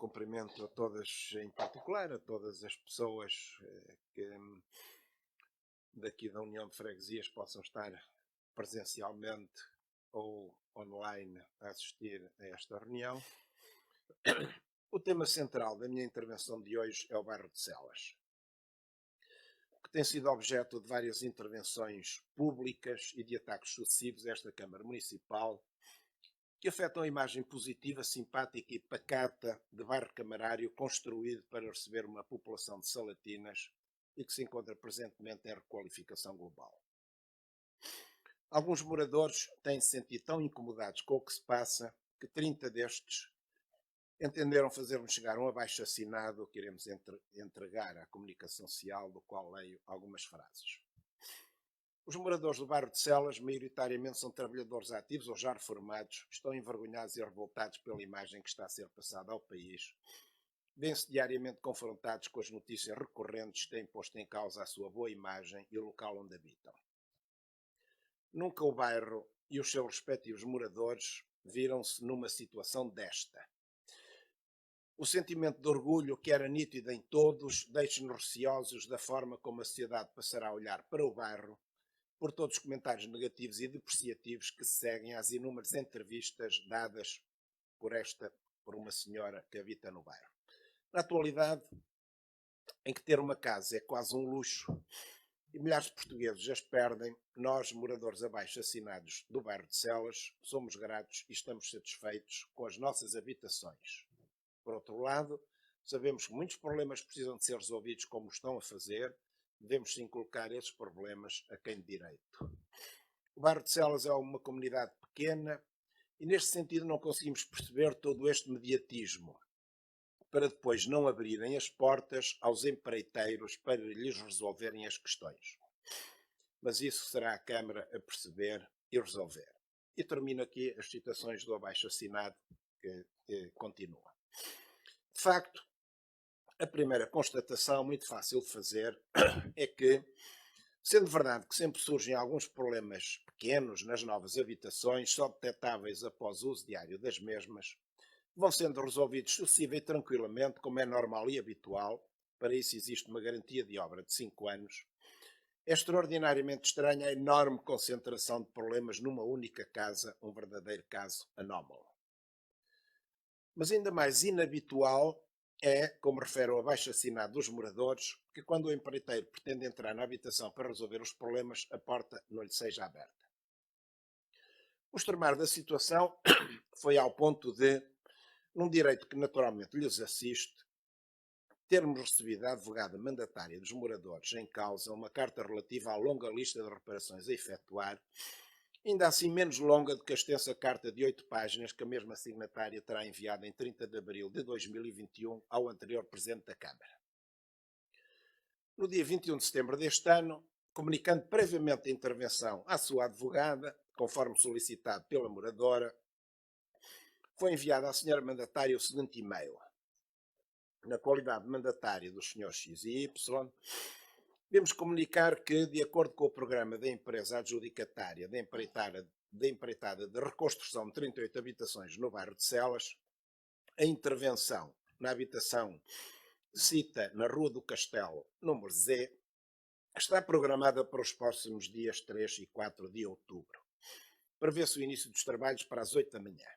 cumprimento a todas, em particular, a todas as pessoas que daqui da União de Freguesias possam estar presencialmente ou online a assistir a esta reunião. O tema central da minha intervenção de hoje é o bairro de Celas, que tem sido objeto de várias intervenções públicas e de ataques sucessivos a esta Câmara Municipal, que afetam a imagem positiva, simpática e pacata de bairro camarário construído para receber uma população de salatinas e que se encontra presentemente em requalificação global. Alguns moradores têm-se sentido tão incomodados com o que se passa que 30 destes entenderam fazer-me chegar um abaixo-assinado que iremos entregar à comunicação social, do qual leio algumas frases. Os moradores do bairro de Celas, maioritariamente, são trabalhadores ativos ou já reformados, estão envergonhados e revoltados pela imagem que está a ser passada ao país. Vêm-se diariamente confrontados com as notícias recorrentes que têm posto em causa a sua boa imagem e o local onde habitam. Nunca o bairro e os seus respectivos moradores viram-se numa situação desta. O sentimento de orgulho, que era nítido em todos, deixa-nos receosos da forma como a sociedade passará a olhar para o bairro, por todos os comentários negativos e depreciativos que se seguem às inúmeras entrevistas dadas por uma senhora que habita no bairro. Na atualidade, em que ter uma casa é quase um luxo e milhares de portugueses as perdem, nós, moradores abaixo-assinados do bairro de Celas, somos gratos e estamos satisfeitos com as nossas habitações. Por outro lado, sabemos que muitos problemas precisam de ser resolvidos como estão a fazer. Devemos sim colocar esses problemas a quem de direito. O bairro de Celas é uma comunidade pequena e neste sentido não conseguimos perceber todo este mediatismo para depois não abrirem as portas aos empreiteiros para lhes resolverem as questões. Mas isso será a Câmara a perceber e resolver. E termino aqui as citações do abaixo-assinado que continua. De facto, a primeira constatação, muito fácil de fazer, é que, sendo verdade que sempre surgem alguns problemas pequenos nas novas habitações, só detectáveis após o uso diário das mesmas, vão sendo resolvidos sucessiva e tranquilamente, como é normal e habitual. Para isso existe uma garantia de obra de 5 anos. É extraordinariamente estranha a enorme concentração de problemas numa única casa, um verdadeiro caso anómalo. Mas ainda mais inabitual é, como refere o abaixo-assinado dos moradores, que quando o empreiteiro pretende entrar na habitação para resolver os problemas, a porta não lhe seja aberta. O extremar da situação foi ao ponto de, num direito que naturalmente lhes assiste, termos recebido a advogada mandatária dos moradores em causa uma carta relativa à longa lista de reparações a efetuar, ainda assim menos longa do que a extensa carta de 8 páginas que a mesma signatária terá enviado em 30 de abril de 2021 ao anterior Presidente da Câmara. No dia 21 de setembro deste ano, comunicando previamente a intervenção à sua advogada, conforme solicitado pela moradora, foi enviado à senhora mandatária o seguinte e-mail. Na qualidade de mandatária dos senhores X e Y, devemos comunicar que, de acordo com o programa da empresa adjudicatária da empreitada de reconstrução de 38 habitações no bairro de Celas, a intervenção na habitação cita na Rua do Castelo, número Z, está programada para os próximos dias 3 e 4 de outubro. Prevê-se o início dos trabalhos para as 8 da manhã.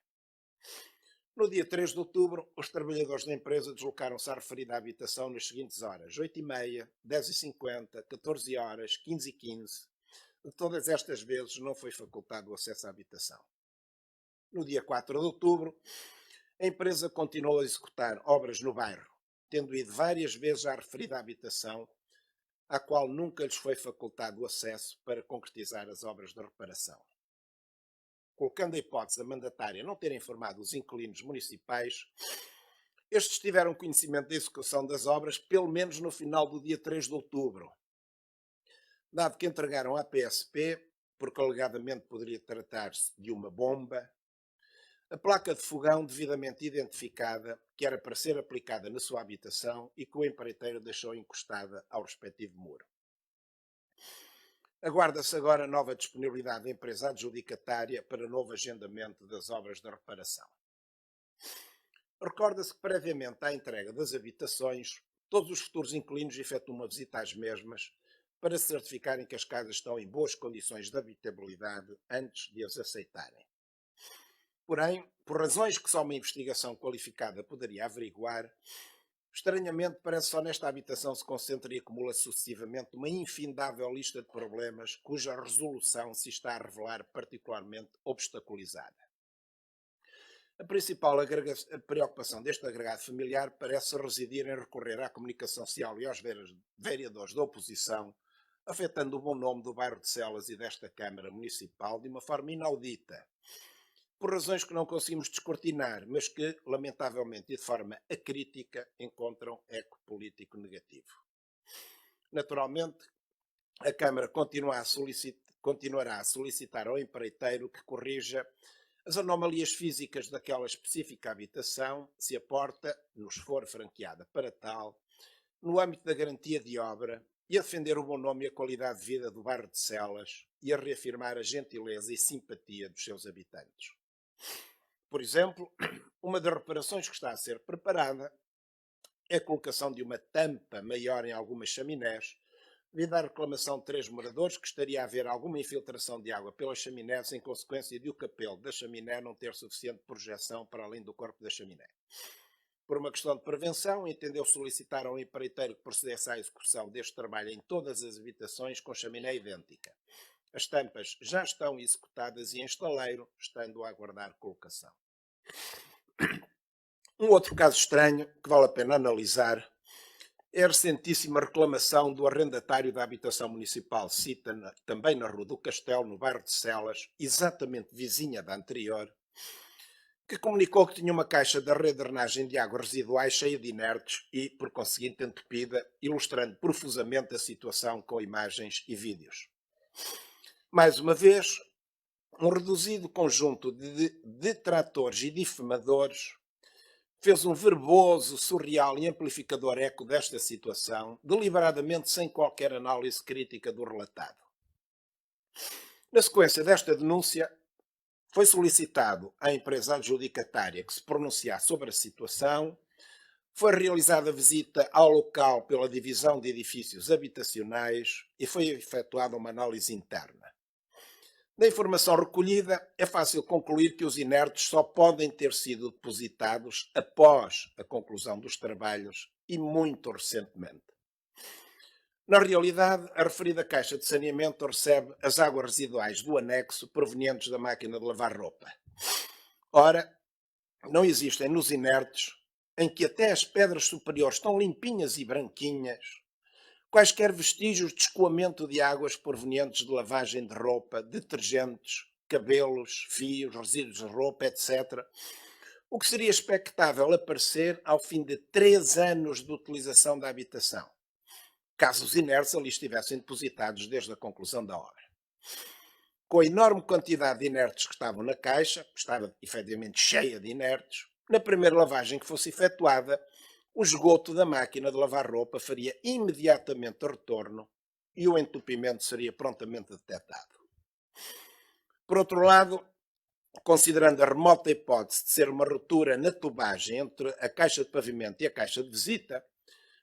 No dia 3 de outubro, os trabalhadores da empresa deslocaram-se à referida habitação nas seguintes horas: 8h30, 10h50, 14 horas, 15h15. De todas estas vezes não foi facultado o acesso à habitação. No dia 4 de outubro, a empresa continuou a executar obras no bairro, tendo ido várias vezes à referida habitação, à qual nunca lhes foi facultado o acesso para concretizar as obras de reparação. Colocando a hipótese da mandatária não ter informado os inquilinos municipais, estes tiveram conhecimento da execução das obras pelo menos no final do dia 3 de outubro, dado que entregaram à PSP, porque alegadamente poderia tratar-se de uma bomba, a placa de fogão devidamente identificada, que era para ser aplicada na sua habitação e que o empreiteiro deixou encostada ao respectivo muro. Aguarda-se agora nova disponibilidade da empresa adjudicatária para novo agendamento das obras de reparação. Recorda-se que, previamente à entrega das habitações, todos os futuros inquilinos efetuam uma visita às mesmas para se certificarem que as casas estão em boas condições de habitabilidade antes de as aceitarem. Porém, por razões que só uma investigação qualificada poderia averiguar, estranhamente parece só nesta habitação se concentra e acumula sucessivamente uma infindável lista de problemas cuja resolução se está a revelar particularmente obstaculizada. A principal preocupação deste agregado familiar parece residir em recorrer à comunicação social e aos vereadores da oposição, afetando o bom nome do bairro de Celas e desta Câmara Municipal de uma forma inaudita, por razões que não conseguimos descortinar, mas que, lamentavelmente e de forma acrítica, encontram eco político negativo. Naturalmente, a Câmara continuará a solicitar ao empreiteiro que corrija as anomalias físicas daquela específica habitação, se a porta nos for franqueada para tal, no âmbito da garantia de obra, e a defender o bom nome e a qualidade de vida do bairro de Celas e a reafirmar a gentileza e simpatia dos seus habitantes. Por exemplo, uma das reparações que está a ser preparada é a colocação de uma tampa maior em algumas chaminés, devido à reclamação de 3 moradores que estaria a haver alguma infiltração de água pelas chaminés em consequência de o capelo da chaminé não ter suficiente projeção para além do corpo da chaminé. Por uma questão de prevenção, entendeu solicitar ao empreiteiro que procedesse à execução deste trabalho em todas as habitações com chaminé idêntica. As tampas já estão executadas e em estaleiro, estando a aguardar colocação. Um outro caso estranho que vale a pena analisar é a recentíssima reclamação do arrendatário da habitação municipal Cita, também na Rua do Castelo, no bairro de Celas, exatamente vizinha da anterior, que comunicou que tinha uma caixa da rede de drenagem de águas residuais cheia de inertes e, por conseguinte, entupida, ilustrando profusamente a situação com imagens e vídeos. Mais uma vez, um reduzido conjunto de detratores e difamadores fez um verboso, surreal e amplificador eco desta situação, deliberadamente sem qualquer análise crítica do relatado. Na sequência desta denúncia, foi solicitado à empresa adjudicatária que se pronunciasse sobre a situação, foi realizada visita ao local pela Divisão de Edifícios Habitacionais e foi efetuada uma análise interna. Da informação recolhida, é fácil concluir que os inertes só podem ter sido depositados após a conclusão dos trabalhos e muito recentemente. Na realidade, a referida caixa de saneamento recebe as águas residuais do anexo provenientes da máquina de lavar roupa. Ora, não existem nos inertes, em que até as pedras superiores estão limpinhas e branquinhas, quaisquer vestígios de escoamento de águas provenientes de lavagem de roupa, detergentes, cabelos, fios, resíduos de roupa, etc. O que seria expectável aparecer ao fim de 3 anos de utilização da habitação, caso os inertes ali estivessem depositados desde a conclusão da obra. Com a enorme quantidade de inertes que estavam na caixa, que estava efetivamente cheia de inertes, na primeira lavagem que fosse efetuada, o esgoto da máquina de lavar roupa faria imediatamente retorno e o entupimento seria prontamente detectado. Por outro lado, considerando a remota hipótese de ser uma ruptura na tubagem entre a caixa de pavimento e a caixa de visita,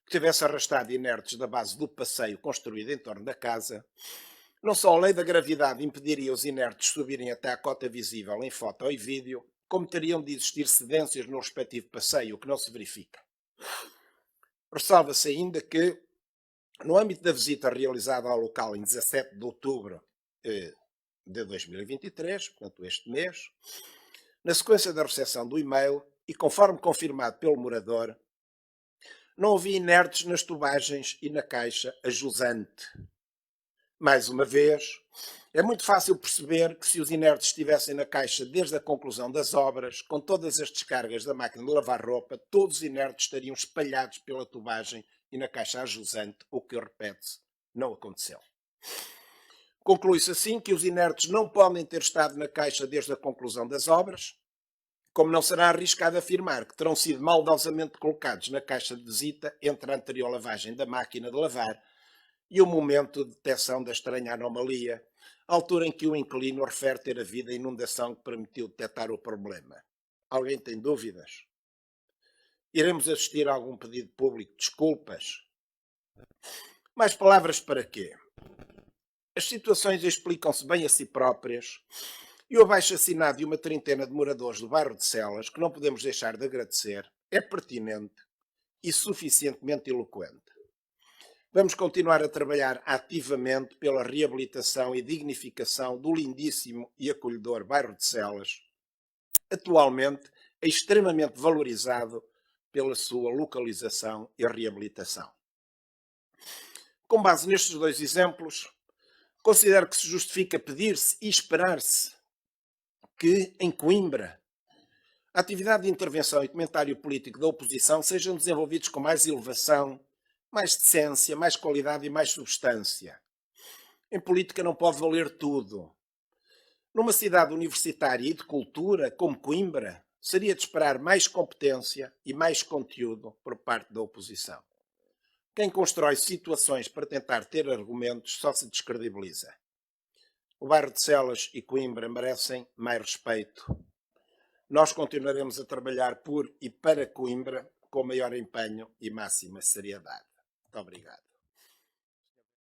que tivesse arrastado inertes da base do passeio construído em torno da casa, não só a lei da gravidade impediria os inertes subirem até à cota visível em foto e vídeo, como teriam de existir cedências no respectivo passeio, o que não se verifica. Ressalva-se ainda que, no âmbito da visita realizada ao local em 17 de outubro de 2023, portanto este mês, na sequência da recepção do e-mail e conforme confirmado pelo morador, não havia inertes nas tubagens e na caixa a jusante. Mais uma vez, é muito fácil perceber que se os inertes estivessem na caixa desde a conclusão das obras, com todas as descargas da máquina de lavar roupa, todos os inertes estariam espalhados pela tubagem e na caixa a jusante, o que, repete-se, não aconteceu. Conclui-se assim que os inertes não podem ter estado na caixa desde a conclusão das obras, como não será arriscado afirmar que terão sido maldosamente colocados na caixa de visita entre a anterior lavagem da máquina de lavar e o momento de detecção da estranha anomalia, a altura em que o inquilino refere ter havido a inundação que permitiu detectar o problema. Alguém tem dúvidas? Iremos assistir a algum pedido público de desculpas? Mais palavras para quê? As situações explicam-se bem a si próprias e o abaixo-assinado de uma trintena de moradores do bairro de Celas, que não podemos deixar de agradecer, é pertinente e suficientemente eloquente. Vamos continuar a trabalhar ativamente pela reabilitação e dignificação do lindíssimo e acolhedor bairro de Celas, atualmente extremamente valorizado pela sua localização e reabilitação. Com base nestes dois exemplos, considero que se justifica pedir-se e esperar-se que, em Coimbra, a atividade de intervenção e comentário político da oposição sejam desenvolvidos com mais elevação, mais decência, mais qualidade e mais substância. Em política não pode valer tudo. Numa cidade universitária e de cultura como Coimbra, seria de esperar mais competência e mais conteúdo por parte da oposição. Quem constrói situações para tentar ter argumentos só se descredibiliza. O bairro de Celas e Coimbra merecem mais respeito. Nós continuaremos a trabalhar por e para Coimbra com maior empenho e máxima seriedade. Muito obrigado.